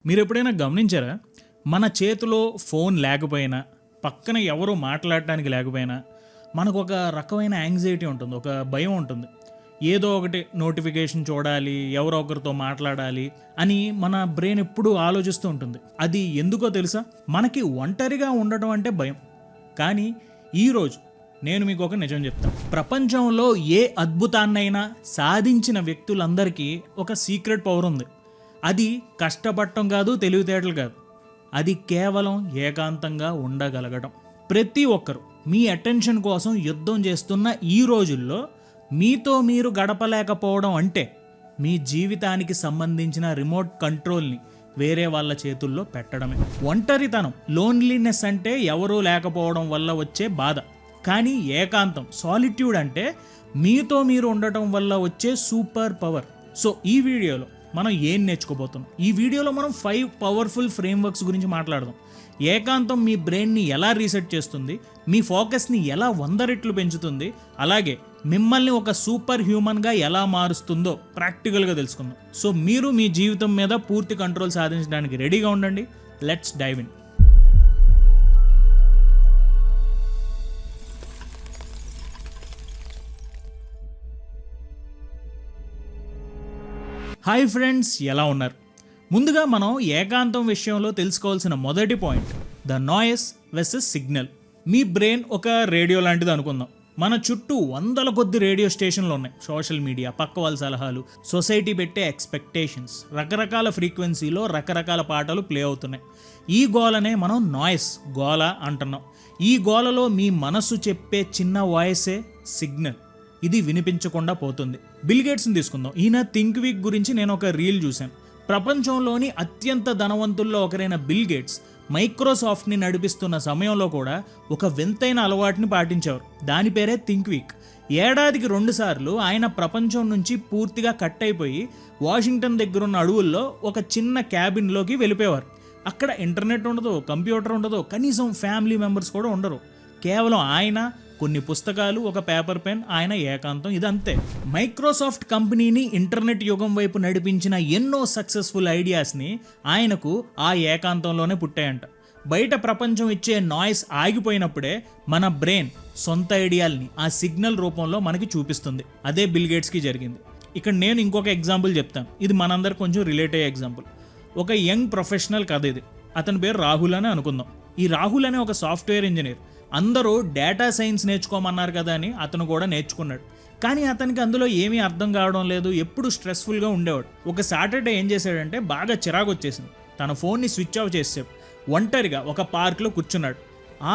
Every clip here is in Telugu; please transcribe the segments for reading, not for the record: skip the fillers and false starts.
మీరు ఎప్పుడైనా గమనించారా? మన చేతిలో ఫోన్ లేకపోయినా, పక్కన ఎవరు మాట్లాడటానికి లేకపోయినా, మనకు ఒక రకమైన యాంగ్జైటీ ఉంటుంది. ఒక భయం ఉంటుంది. ఏదో ఒకటి నోటిఫికేషన్ చూడాలి, ఎవరో ఒకరితో మాట్లాడాలి అని మన బ్రెయిన్ ఎప్పుడూ ఆలోచిస్తూ ఉంటుంది. అది ఎందుకో తెలుసా? మనకి ఒంటరిగా ఉండటం అంటే భయం. కానీ ఈరోజు నేను మీకు ఒక నిజం చెప్తాను. ప్రపంచంలో ఏ అద్భుతాన్నైనా సాధించిన వ్యక్తులందరికీ ఒక సీక్రెట్ పవర్ ఉంది. అది కష్టపడటం కాదు, తెలివితేటలు కాదు. అది కేవలం ఏకాంతంగా ఉండగలగడం. ప్రతి ఒక్కరు మీ అటెన్షన్ కోసం యుద్ధం చేస్తున్న ఈ రోజుల్లో మీతో మీరు గడపలేకపోవడం అంటే మీ జీవితానికి సంబంధించిన రిమోట్ కంట్రోల్ని వేరే వాళ్ళ చేతుల్లో పెట్టడమే. ఒంటరితనం, లోన్లీనెస్ అంటే ఎవరూ లేకపోవడం వల్ల వచ్చే బాధ. కానీ ఏకాంతం, సాలిట్యూడ్ అంటే మీతో మీరు ఉండటం వల్ల వచ్చే సూపర్ పవర్. సో ఈ వీడియోలో మనం ఏం నేర్చుకోబోతున్నాం? ఈ వీడియోలో మనం 5 పవర్ఫుల్ ఫ్రేమ్వర్క్స్ గురించి మాట్లాడదాం. ఏకాంతం మీ బ్రెయిన్ని ఎలా రీసెట్ చేస్తుంది, మీ ఫోకస్ని ఎలా 100 రెట్లు పెంచుతుంది, అలాగే మిమ్మల్ని ఒక సూపర్ హ్యూమన్గా ఎలా మారుస్తుందో ప్రాక్టికల్గా తెలుసుకుందాం. సో మీరు మీ జీవితం మీద పూర్తి కంట్రోల్ సాధించడానికి రెడీగా ఉండండి. Let's dive in. Hi friends, ఎలా ఉన్నారు? ముందుగా మనం ఏకాంతం విషయంలో తెలుసుకోవాల్సిన మొదటి point the noise versus signal. మీ బ్రెయిన్ ఒక రేడియో లాంటిది అనుకుందాం. మన చుట్టూ వందల కొద్ది రేడియో స్టేషన్లు ఉన్నాయి. సోషల్ మీడియా, పక్క వాళ్ళ సలహాలు, సొసైటీ పెట్టే ఎక్స్పెక్టేషన్స్, రకరకాల ఫ్రీక్వెన్సీలో రకరకాల పాటలు ప్లే అవుతున్నాయి. ఈ గోలనే మనం నాయిస్, గోల అంటున్నాం. ఈ గోలలో మీ మనసు చెప్పే చిన్న వాయిసే సిగ్నల్. ఇది వినిపించకుండా పోతుంది. బిల్ గేట్స్ని తీసుకుందాం. ఈయన థింక్ వీక్ గురించి నేను ఒక రీల్ చూశాను. ప్రపంచంలోని అత్యంత ధనవంతుల్లో ఒకరైన బిల్ గేట్స్ మైక్రోసాఫ్ట్ని నడిపిస్తున్న సమయంలో కూడా ఒక వింతైన అలవాటుని పాటించేవారు. దాని పేరే థింక్ వీక్. ఏడాదికి 2 సార్లు ఆయన ప్రపంచం నుంచి పూర్తిగా కట్ అయిపోయి వాషింగ్టన్ దగ్గరున్న అడవుల్లో ఒక చిన్న క్యాబిన్లోకి వెళ్ళిపోయేవారు. అక్కడ ఇంటర్నెట్ ఉండదు, కంప్యూటర్ ఉండదు, కనీసం ఫ్యామిలీ మెంబర్స్ కూడా ఉండరు. కేవలం ఆయన, కొన్ని పుస్తకాలు, ఒక పేపర్ పెన్, ఆయన ఏకాంతం. ఇదంతే. మైక్రోసాఫ్ట్ కంపెనీని ఇంటర్నెట్ యుగం వైపు నడిపించిన ఎన్నో సక్సెస్ఫుల్ ఐడియాస్ని ఆయనకు ఆ ఏకాంతంలోనే పుట్టాయంట. బయట ప్రపంచం ఇచ్చే నాయిస్ ఆగిపోయినప్పుడే మన బ్రెయిన్ సొంత ఐడియాల్ని ఆ సిగ్నల్ రూపంలో మనకి చూపిస్తుంది. అదే బిల్ గేట్స్కి జరిగింది. ఇక్కడ నేను ఇంకొక ఎగ్జాంపుల్ చెప్తాను. ఇది మనందరు కొంచెం రిలేట్ అయ్యే ఎగ్జాంపుల్. ఒక యంగ్ ప్రొఫెషనల్ కథ ఇది. అతని పేరు రాహుల్ అని అనుకుందాం. ఈ రాహుల్ అనే ఒక సాఫ్ట్వేర్ ఇంజనీర్. అందరూ డేటా సైన్స్ నేర్చుకోమన్నారు కదా అని అతను కూడా నేర్చుకున్నాడు. కానీ అతనికి అందులో ఏమీ అర్థం కావడం లేదు. ఎప్పుడు స్ట్రెస్ఫుల్గా ఉండేవాడు. ఒక సాటర్డే ఏం చేశాడంటే బాగా చిరాకు వచ్చేసింది. తన ఫోన్ని స్విచ్ ఆఫ్ చేసాడు. ఒంటరిగా ఒక పార్క్లో కూర్చున్నాడు.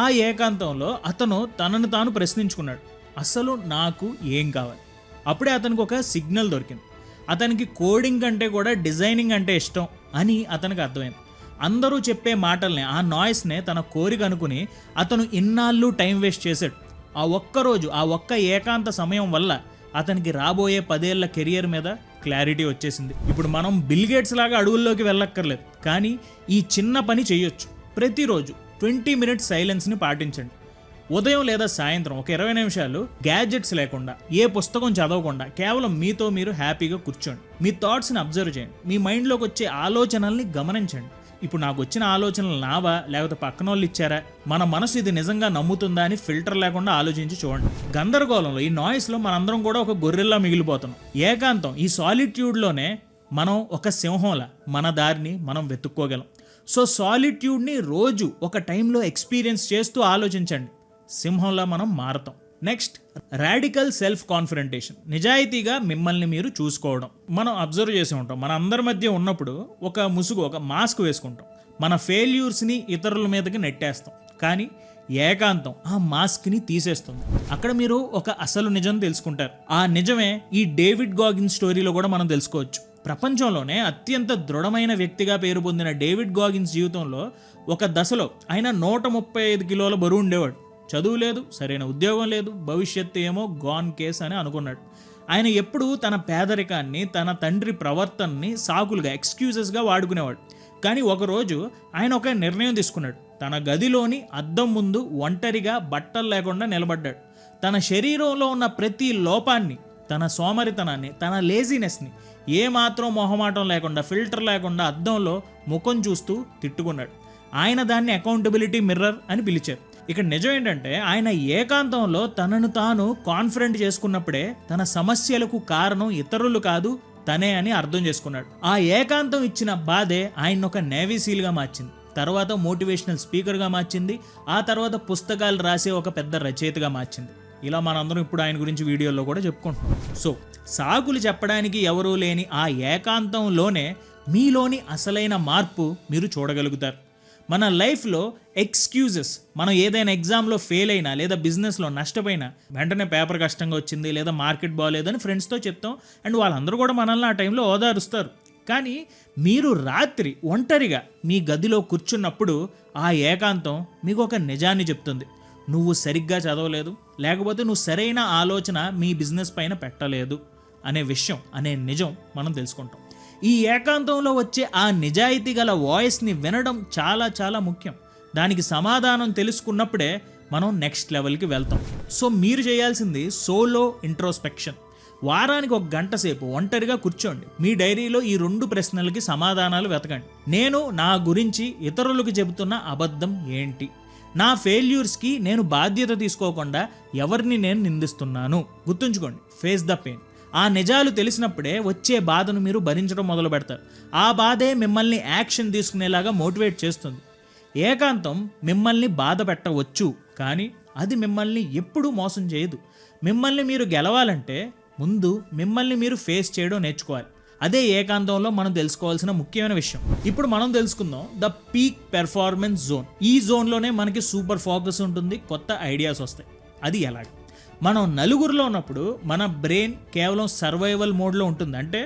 ఆ ఏకాంతంలో అతను తనను తాను ప్రశ్నించుకున్నాడు, అసలు నాకు ఏం కావాలి? అప్పుడే అతనికి ఒక సిగ్నల్ దొరికింది. అతనికి కోడింగ్ కంటే కూడా డిజైనింగ్ అంటే ఇష్టం అని అతనికి అర్థమైంది. అందరూ చెప్పే మాటల్ని, ఆ నాయిస్నే తన కోరిక అనుకుని అతను ఇన్నాళ్ళు టైం వేస్ట్ చేశాడు. ఆ ఒక్కరోజు, ఆ ఒక్క ఏకాంత సమయం వల్ల అతనికి రాబోయే 10 ఏళ్ల కెరియర్ మీద క్లారిటీ వచ్చేసింది. ఇప్పుడు మనం బిల్ గేట్స్ లాగా అడవుల్లోకి వెళ్ళక్కర్లేదు. కానీ ఈ చిన్న పని చేయొచ్చు. ప్రతిరోజు 20 మినిట్స్ సైలెన్స్ని పాటించండి. ఉదయం లేదా సాయంత్రం ఒక 20 నిమిషాలు గ్యాడ్జెట్స్ లేకుండా, ఏ పుస్తకం చదవకుండా కేవలం మీతో మీరు హ్యాపీగా కూర్చోండి. మీ థాట్స్ని అబ్జర్వ్ చేయండి. మీ మైండ్లోకి వచ్చే ఆలోచనల్ని గమనించండి. ఇప్పుడు నాకు వచ్చిన ఆలోచనలు నావా, లేకపోతే పక్కన వాళ్ళు ఇచ్చారా? మన మనసు ఇది నిజంగా నమ్ముతుందా అని ఫిల్టర్ లేకుండా ఆలోచించి చూడండి. గందరగోళంలో, ఈ నాయిస్లో మనందరం కూడా ఒక గొర్రెల్లా మిగిలిపోతున్నాం. ఏకాంతం, ఈ సాలిట్యూడ్లోనే మనం ఒక సింహంలా మన దారిని మనం వెతుక్కోగలం. సో సాలిట్యూడ్ని రోజు ఒక టైంలో ఎక్స్పీరియన్స్ చేస్తూ ఆలోచించండి. సింహంలా మనం మారతాం. Next, radical self confrontation. నిజాయితీగా మిమ్మల్ని మీరు చూసుకోవడం. మనం అబ్జర్వ్ చేసి ఉంటాం, మన అందరి మధ్య ఉన్నప్పుడు ఒక ముసుగు, ఒక మాస్క్ వేసుకుంటాం. మన ఫెయిల్యూర్స్ని ఇతరుల మీదకి నెట్టేస్తాం. కానీ ఏకాంతం ఆ మాస్క్ని తీసేస్తుంది. అక్కడ మీరు ఒక అసలు నిజం తెలుసుకుంటారు. ఆ నిజమే ఈ డేవిడ్ గాగిన్స్ స్టోరీలో కూడా మనం తెలుసుకోవచ్చు. ప్రపంచంలోనే అత్యంత దృఢమైన వ్యక్తిగా పేరు పొందిన డేవిడ్ గాగిన్స్ జీవితంలో ఒక దశలో ఆయన 135 కిలోల బరువు ఉండేవాడు. చదువు లేదు, సరైన ఉద్యోగం లేదు, భవిష్యత్తు ఏమో గాన్ కేస్ అని అనుకున్నాడు. ఆయన ఎప్పుడూ తన పేదరికాన్ని, తన తండ్రి ప్రవర్తనని సాకులుగా, ఎక్స్క్యూజెస్గా వాడుకునేవాడు. కానీ ఒకరోజు ఆయన ఒక నిర్ణయం తీసుకున్నాడు. తన గదిలోని అద్దం ముందు ఒంటరిగా బట్టలు లేకుండా నిలబడ్డాడు. తన శరీరంలో ఉన్న ప్రతి లోపాన్ని తన సోమరితనాన్ని, తన లేజినెస్ని ఏమాత్రం మొహమాటం లేకుండా, ఫిల్టర్ లేకుండా అద్దంలో ముఖం చూస్తూ తిట్టుకున్నాడు. ఆయన దాన్ని అకౌంటబిలిటీ మిర్రర్ అని పిలిచారు. ఇక్కడ నిజం ఏంటంటే ఆయన ఏకాంతంలో తనను తాను కాన్ఫిడెంట్ చేసుకున్నప్పుడే తన సమస్యలకు కారణం ఇతరులు కాదు తనే అని అర్థం చేసుకున్నాడు. ఆ ఏకాంతం ఇచ్చిన బాధే ఆయన ఒక నేవీ సీల్గా మార్చింది, తర్వాత మోటివేషనల్ స్పీకర్గా మార్చింది, ఆ తర్వాత పుస్తకాలు రాసే ఒక పెద్ద రచయితగా మార్చింది. ఇలా మనందరం ఇప్పుడు ఆయన గురించి వీడియోలో కూడా చెప్పుకుంటున్నాం. సో సాకులు చెప్పడానికి ఎవరూ లేని ఆ ఏకాంతంలోనే మీలోని అసలైన మార్పు మీరు చూడగలుగుతారు. మన లైఫ్లో ఎక్స్క్యూజెస్, మనం ఏదైనా ఎగ్జామ్లో ఫెయిల్ అయినా లేదా బిజినెస్లో నష్టపోయినా వెంటనే పేపర్ కష్టంగా వచ్చింది లేదా మార్కెట్ బాగోలేదని ఫ్రెండ్స్తో చెప్తాం, అండ్ వాళ్ళందరూ కూడా మనల్ని ఆ టైంలో ఓదారుస్తారు. కానీ మీరు రాత్రి ఒంటరిగా మీ గదిలో కూర్చున్నప్పుడు ఆ ఏకాంతం మీకు ఒక నిజాన్ని చెప్తుంది. నువ్వు సరిగ్గా చదవలేదు, లేకపోతే నువ్వు సరైన ఆలోచన మీ బిజినెస్ పైన పెట్టలేదు అనే విషయం, అనే నిజం మనం తెలుసుకుంటాం. ఈ ఏకాంతంలో వచ్చే ఆ నిజాయితీ గల వాయిస్ని వినడం చాలా చాలా ముఖ్యం. దానికి సమాధానం తెలుసుకున్నప్పుడే మనం నెక్స్ట్ లెవెల్కి వెళ్తాం. సో మీరు చేయాల్సింది సోలో ఇంట్రోస్పెక్షన్. వారానికి 1 గంట సేపు ఒంటరిగా కూర్చోండి. మీ డైరీలో ఈ 2 ప్రశ్నలకి సమాధానాలు వెతకండి. నేను నా గురించి ఇతరులకు చెబుతున్న అబద్ధం ఏంటి? నా ఫెయిల్యూర్స్కి నేను బాధ్యత తీసుకోకుండా ఎవరిని నేను నిందిస్తున్నాను? గుర్తుంచుకోండి, ఫేస్ ద పెయిన్. ఆ నిజాలు తెలిసినప్పుడే వచ్చే బాధను మీరు భరించడం మొదలు పెడతారు. ఆ బాధే మిమ్మల్ని యాక్షన్ తీసుకునేలాగా మోటివేట్ చేస్తుంది. ఏకాంతం మిమ్మల్ని బాధ పెట్టవచ్చు, కానీ అది మిమ్మల్ని ఎప్పుడూ మోసం చేయదు. మిమ్మల్ని మీరు గెలవాలంటే ముందు మిమ్మల్ని మీరు ఫేస్ చేయడం నేర్చుకోవాలి. అదే ఏకాంతంలో మనం తెలుసుకోవాల్సిన ముఖ్యమైన విషయం. ఇప్పుడు మనం తెలుసుకుందాం ద పీక్ పెర్ఫార్మెన్స్ జోన్. ఈ జోన్లోనే మనకి సూపర్ ఫోకస్ ఉంటుంది, కొత్త ఐడియాస్ వస్తాయి. అది ఎలాగ? మనం నలుగురిలో ఉన్నప్పుడు మన బ్రెయిన్ కేవలం సర్వైవల్ మోడ్లో ఉంటుంది. అంటే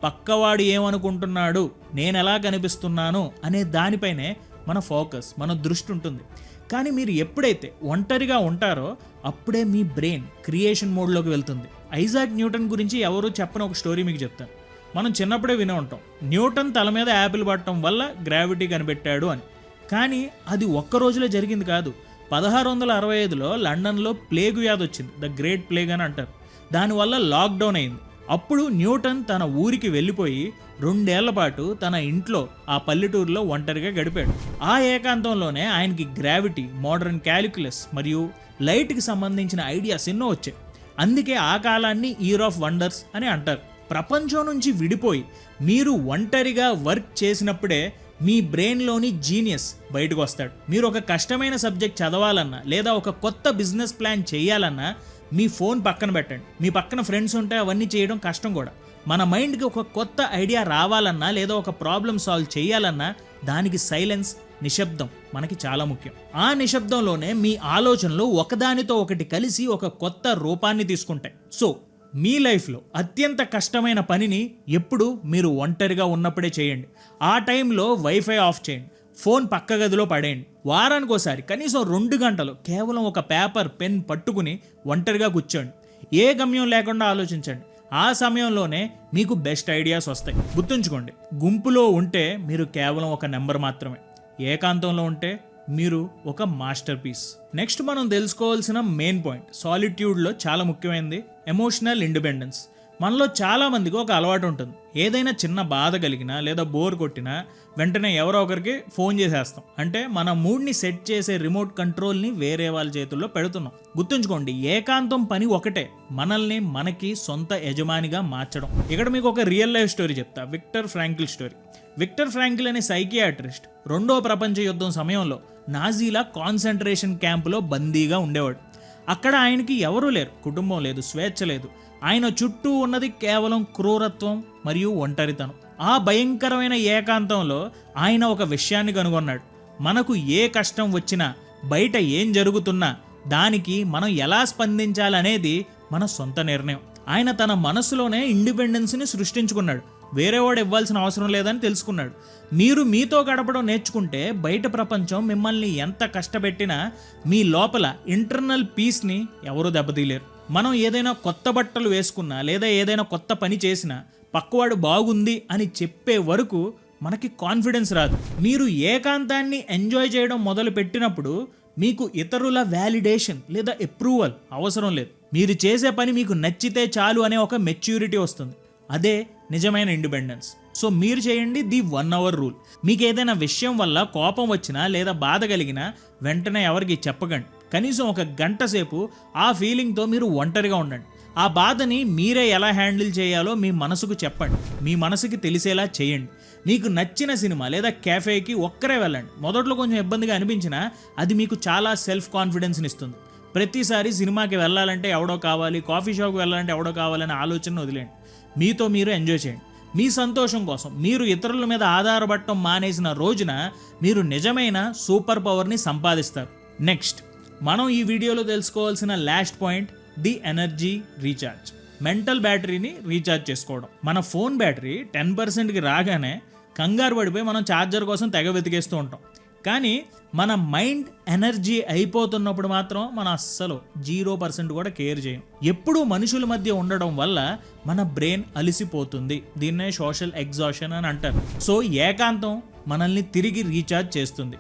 పక్కవాడు ఏమనుకుంటున్నాడు, నేను ఎలా కనిపిస్తున్నాను అనే దానిపైనే మన ఫోకస్, మన దృష్టి ఉంటుంది. కానీ మీరు ఎప్పుడైతే ఒంటరిగా ఉంటారో అప్పుడే మీ బ్రెయిన్ క్రియేషన్ మోడ్లోకి వెళ్తుంది. ఐజాక్ న్యూటన్ గురించి ఎవరు చెప్పని ఒక స్టోరీ మీకు చెప్తాను. మనం చిన్నప్పుడే వినే ఉంటాం, న్యూటన్ తల మీద యాపిల్ పట్టడం వల్ల గ్రావిటీ కనిపెట్టాడు అని. కానీ అది ఒక్క రోజులో జరిగింది కాదు. 1665లో లండన్లో ప్లేగ్ వ్యాధి వచ్చింది, ద గ్రేట్ ప్లేగ్ అని అంటారు. దానివల్ల లాక్డౌన్ అయింది. అప్పుడు న్యూటన్ తన ఊరికి వెళ్ళిపోయి 2 ఏళ్ల పాటు తన ఇంట్లో ఆ పల్లెటూరులో ఒంటరిగా గడిపాడు. ఆ ఏకాంతంలోనే ఆయనకి గ్రావిటీ, మోడర్న్ క్యాలిక్యులస్ మరియు లైట్కి సంబంధించిన ఐడియాస్ ఎన్నో వచ్చాయి. అందుకే ఆ కాలాన్ని ఇయర్ ఆఫ్ వండర్స్ అని అంటారు. ప్రపంచం నుంచి విడిపోయి మీరు ఒంటరిగా వర్క్ చేసినప్పుడే మీ బ్రెయిన్లోని జీనియస్ బయటకు వస్తాడు. మీరు ఒక కష్టమైన సబ్జెక్ట్ చదవాలన్నా లేదా ఒక కొత్త బిజినెస్ ప్లాన్ చేయాలన్నా మీ ఫోన్ పక్కన పెట్టండి. మీ పక్కన ఫ్రెండ్స్ ఉంటే అవన్నీ చేయడం కష్టం కూడా. మన మైండ్కి ఒక కొత్త ఐడియా రావాలన్నా లేదా ఒక ప్రాబ్లం సాల్వ్ చేయాలన్నా దానికి సైలెన్స్, నిశ్శబ్దం మనకి చాలా ముఖ్యం. ఆ నిశ్శబ్దంలోనే మీ ఆలోచనలు ఒకదానితో ఒకటి కలిసి ఒక కొత్త రూపాన్ని తీసుకుంటాయి. సో మీ లైఫ్లో అత్యంత కష్టమైన పనిని ఎప్పుడు మీరు ఒంటరిగా ఉన్నప్పుడే చేయండి. ఆ టైంలో వైఫై ఆఫ్ చేయండి, ఫోన్ పక్క గదిలో పడేయండి. వారానికి ఒకసారి కనీసం 2 గంటలు కేవలం ఒక పేపర్, పెన్ పట్టుకుని ఒంటరిగా కూర్చోండి. ఏ గమ్యం లేకుండా ఆలోచించండి. ఆ సమయంలోనే మీకు బెస్ట్ ఐడియాస్ వస్తాయి. గుర్తుంచుకోండి, గుంపులో ఉంటే మీరు కేవలం ఒక నెంబర్ మాత్రమే, ఏకాంతంలో ఉంటే మీరు ఒక మాస్టర్ పీస్. నెక్స్ట్ మనం తెలుసుకోవాల్సిన మెయిన్ పాయింట్, సాలిట్యూడ్లో చాలా ముఖ్యమైనది ఎమోషనల్ ఇండిపెండెన్స్. మనలో చాలామందికి ఒక అలవాటు ఉంటుంది. ఏదైనా చిన్న బాధ కలిగినా లేదా బోర్ కొట్టినా వెంటనే ఎవరో ఒకరికి ఫోన్ చేసేస్తాం. అంటే మన మూడ్ని సెట్ చేసే రిమోట్ కంట్రోల్ని వేరే వాళ్ళ చేతుల్లో పెడుతున్నాం. గుర్తుంచుకోండి, ఏకాంతం పని ఒకటే, మనల్ని మనకి సొంత యజమానిగా మార్చడం. ఇక్కడ మీకు ఒక రియల్ లైఫ్ స్టోరీ చెప్తా, Victor Frankl story. Victor Frankl అనే సైకియాట్రిస్ట్ 2వ ప్రపంచ యుద్ధం సమయంలో నాజీల కాన్సంట్రేషన్ క్యాంపులో బందీగా ఉండేవాడు. అక్కడ ఆయనకి ఎవరూ లేరు, కుటుంబం లేదు, స్వేచ్ఛ లేదు. ఆయన చుట్టూ ఉన్నది కేవలం క్రూరత్వం మరియు ఒంటరితనం. ఆ భయంకరమైన ఏకాంతంలో ఆయన ఒక విషయాన్ని కనుగొన్నాడు. మనకు ఏ కష్టం వచ్చినా, బయట ఏం జరుగుతున్నా దానికి మనం ఎలా స్పందించాలనేది మన సొంత నిర్ణయం. ఆయన తన మనసులోనే ఇండిపెండెన్స్ని సృష్టించుకున్నాడు. వేరేవాడు ఇవ్వాల్సిన అవసరం లేదని తెలుసుకున్నాడు. మీరు మీతో గడపడం నేర్చుకుంటే బయట ప్రపంచం మిమ్మల్ని ఎంత కష్టపెట్టినా మీ లోపల ఇంటర్నల్ పీస్ని ఎవరూ దెబ్బతీయలేరు. మనం ఏదైనా కొత్త బట్టలు వేసుకున్నా లేదా ఏదైనా కొత్త పని చేసినా పక్కవాడు బాగుంది అని చెప్పే వరకు మనకి కాన్ఫిడెన్స్ రాదు. మీరు ఏకాంతాన్ని ఎంజాయ్ చేయడం మొదలు పెట్టినప్పుడు మీకు ఇతరుల వ్యాలిడేషన్ లేదా అప్రూవల్ అవసరం లేదు. మీరు చేసే పని మీకు నచ్చితే చాలు అనే ఒక మెచ్యూరిటీ వస్తుంది. అదే నిజమైన ఇండిపెండెన్స్. సో మీరు చేయండి ది 1 hour రూల్. మీకు ఏదైనా విషయం వల్ల కోపం వచ్చినా లేదా బాధ కలిగినా వెంటనే ఎవరికి చెప్పకండి. కనీసం 1 గంట సేపు ఆ ఫీలింగ్తో మీరు ఒంటరిగా ఉండండి. ఆ బాధని మీరే ఎలా హ్యాండిల్ చేయాలో మీ మనసుకు చెప్పండి. మీ మనసుకి తెలిసేలా చేయండి. మీకు నచ్చిన సినిమా లేదా క్యాఫేకి ఒక్కరే వెళ్ళండి. మొదట్లో కొంచెం ఇబ్బందిగా అనిపించినా అది మీకు చాలా సెల్ఫ్ కాన్ఫిడెన్స్ని ఇస్తుంది. ప్రతిసారి సినిమాకి వెళ్ళాలంటే ఎవడో కావాలి, కాఫీ షాప్కి వెళ్ళాలంటే ఎవడో కావాలనే ఆలోచన వదిలేండి. మీతో మీరు ఎంజాయ్ చేయండి. మీ సంతోషం కోసం మీరు ఇతరుల మీద ఆధారపడటం మానేసిన రోజున మీరు నిజమైన సూపర్ పవర్ని సంపాదిస్తారు. నెక్స్ట్ మనం ఈ వీడియోలో తెలుసుకోవాల్సిన last point, the energy recharge. Mental బ్యాటరీని రీఛార్జ్ చేసుకోవడం. మన ఫోన్ బ్యాటరీ 10%కి రాగానే కంగారు పడిపోయి మనం ఛార్జర్ కోసం తెగ వెతికేస్తూ ఉంటాం. కానీ మన మైండ్ ఎనర్జీ అయిపోతున్నప్పుడు మాత్రం మనం అస్సలు 0% కూడా కేర్ చేయం. ఎప్పుడూ మనుషుల మధ్య ఉండడం వల్ల మన బ్రెయిన్ అలిసిపోతుంది. దీన్నే సోషల్ ఎగ్జాషన్ అని అంటారు. సో ఏకాంతం మనల్ని తిరిగి రీఛార్జ్ చేస్తుంది.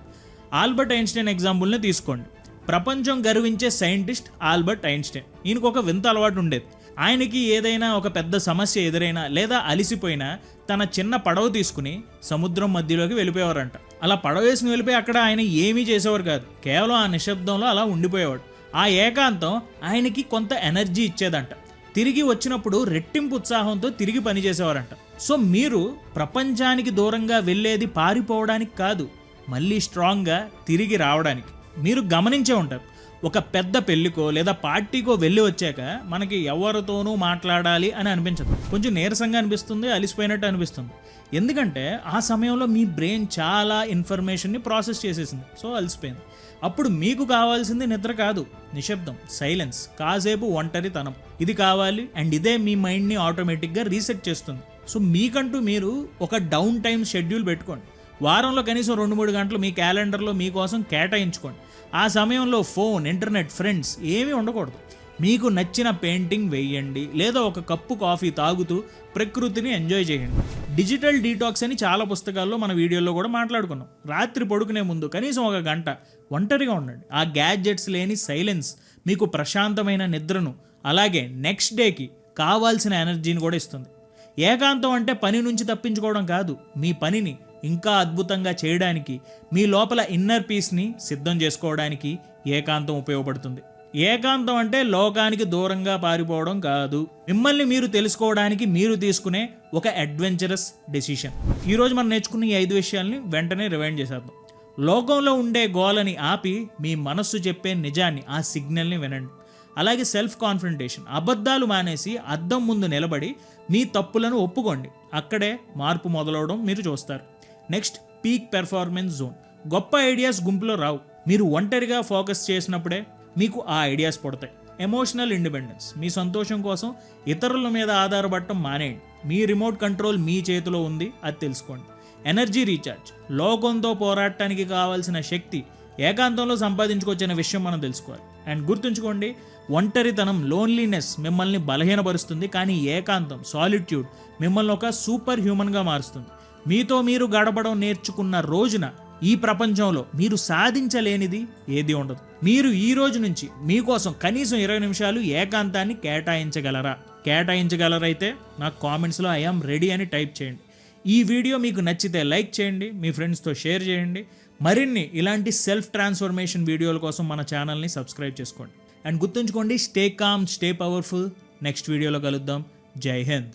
ఆల్బర్ట్ ఐన్స్టైన్ ఎగ్జాంపుల్ని తీసుకోండి. ప్రపంచం గర్వించే సైంటిస్ట్ ఆల్బర్ట్ ఐన్స్టైన్. ఈయనకు ఒక వింత అలవాటు ఉండేది. ఆయనకి ఏదైనా ఒక పెద్ద సమస్య ఎదురైనా లేదా అలిసిపోయినా తన చిన్న పడవ తీసుకుని సముద్రం మధ్యలోకి వెళ్ళిపోయేవారంట. అలా పడవ వేసుకుని వెళ్ళిపోయి అక్కడ ఆయన ఏమీ చేసేవారు కాదు. కేవలం ఆ నిశ్శబ్దంలో అలా ఉండిపోయేవాడు. ఆ ఏకాంతం ఆయనకి కొంత ఎనర్జీ ఇచ్చేదంట. తిరిగి వచ్చినప్పుడు రెట్టింపు ఉత్సాహంతో తిరిగి పనిచేసేవారంట. సో మీరు ప్రపంచానికి దూరంగా వెళ్ళేది పారిపోవడానికి కాదు, మళ్ళీ స్ట్రాంగ్గా తిరిగి రావడానికి. మీరు గమనించే ఉంటారు, ఒక పెద్ద పెళ్ళికో లేదా పార్టీకో వెళ్ళి వచ్చాక మనకి ఎవరితోనూ మాట్లాడాలి అని అనిపించదు. కొంచెం నీరసంగా అనిపిస్తుంది, అలిసిపోయినట్టు అనిపిస్తుంది. ఎందుకంటే ఆ సమయంలో మీ బ్రెయిన్ చాలా ఇన్ఫర్మేషన్ని ప్రాసెస్ చేసేసింది. సో అలసిపోయింది. అప్పుడు మీకు కావాల్సింది నిద్ర కాదు, నిశ్శబ్దం, సైలెన్స్, కాసేపు ఒంటరితనం. ఇది కావాలి. అండ్ ఇదే మీ మైండ్ని ఆటోమేటిక్గా రీసెట్ చేస్తుంది. సో మీకంటూ మీరు ఒక డౌన్ టైం షెడ్యూల్ పెట్టుకోండి. వారంలో కనీసం 2-3 గంటలు మీ క్యాలెండర్లో మీకోసం కేటాయించుకోండి. ఆ సమయంలో ఫోన్, ఇంటర్నెట్, ఫ్రెండ్స్ ఏమీ ఉండకూడదు. మీకు నచ్చిన పెయింటింగ్ వేయండి లేదా ఒక కప్పు కాఫీ తాగుతూ ప్రకృతిని ఎంజాయ్ చేయండి. డిజిటల్ డీటాక్స్ అని చాలా పుస్తకాల్లో మన వీడియోలో కూడా మాట్లాడుకున్నాం. రాత్రి పడుకునే ముందు కనీసం 1 గంట ఒంటరిగా ఉండండి. ఆ గ్యాడ్జెట్స్ లేని సైలెన్స్ మీకు ప్రశాంతమైన నిద్రను, అలాగే నెక్స్ట్ డేకి కావాల్సిన ఎనర్జీని కూడా ఇస్తుంది. ఏకాంతం అంటే పని నుంచి తప్పించుకోవడం కాదు, మీ పనిని ఇంకా అద్భుతంగా చేయడానికి, మీ లోపల ఇన్నర్ పీస్ని సిద్ధం చేసుకోవడానికి ఏకాంతం ఉపయోగపడుతుంది. ఏకాంతం అంటే లోకానికి దూరంగా పారిపోవడం కాదు, మిమ్మల్ని మీరు తెలుసుకోవడానికి మీరు తీసుకునే ఒక అడ్వెంచరస్ డెసిషన్. ఈరోజు మనం నేర్చుకున్న ఈ 5 విషయాల్ని వెంటనే రివైండ్ చేసేద్దాం. లోకంలో ఉండే గోలని ఆపి మీ మనస్సు చెప్పే నిజాన్ని, ఆ సిగ్నల్ని వినండి. అలాగే సెల్ఫ్ కాన్ఫ్రంటేషన్, అబద్ధాలు మానేసి అద్దం ముందు నిలబడి మీ తప్పులను ఒప్పుకోండి. అక్కడే మార్పు మొదలవడం మీరు చూస్తారు. Next, peak performance zone. గొప్ప ఐడియాస్ గుంపులో రావు, మీరు ఒంటరిగా ఫోకస్ చేసినప్పుడే మీకు ఆ ఐడియాస్ పడతాయి. ఎమోషనల్ ఇండిపెండెన్స్, మీ సంతోషం కోసం ఇతరుల మీద ఆధారపడటం మానేయండి. మీ రిమోట్ కంట్రోల్ మీ చేతిలో ఉంది, అది తెలుసుకోండి. ఎనర్జీ రీఛార్జ్, లోకంతో పోరాడటానికి కావాల్సిన శక్తి ఏకాంతంలో సంపాదించుకొచ్చిన విషయం మనం తెలుసుకోవాలి. అండ్ గుర్తుంచుకోండి, ఒంటరితనం, లోన్లీనెస్ మిమ్మల్ని బలహీనపరుస్తుంది, కానీ ఏకాంతం, సాలిట్యూడ్ మిమ్మల్ని ఒక సూపర్ హ్యూమన్గా మారుస్తుంది. మీతో మీరు గడపడం నేర్చుకున్న రోజున ఈ ప్రపంచంలో మీరు సాధించలేనిది ఏది ఉండదు. మీరు ఈ రోజు నుంచి మీకోసం కనీసం 20 నిమిషాలు ఏకాంతాన్ని కేటాయించగలరైతే నాకు కామెంట్స్లో ఐ యామ్ రెడీ అని టైప్ చేయండి. ఈ వీడియో మీకు నచ్చితే లైక్ చేయండి, మీ ఫ్రెండ్స్తో షేర్ చేయండి. మరిన్ని ఇలాంటి సెల్ఫ్ ట్రాన్స్ఫర్మేషన్ వీడియోల కోసం మన ఛానల్ని సబ్స్క్రైబ్ చేసుకోండి. అండ్ గుర్తుంచుకోండి, stay calm, stay powerful. Next వీడియోలో కలుద్దాం. జై హింద్.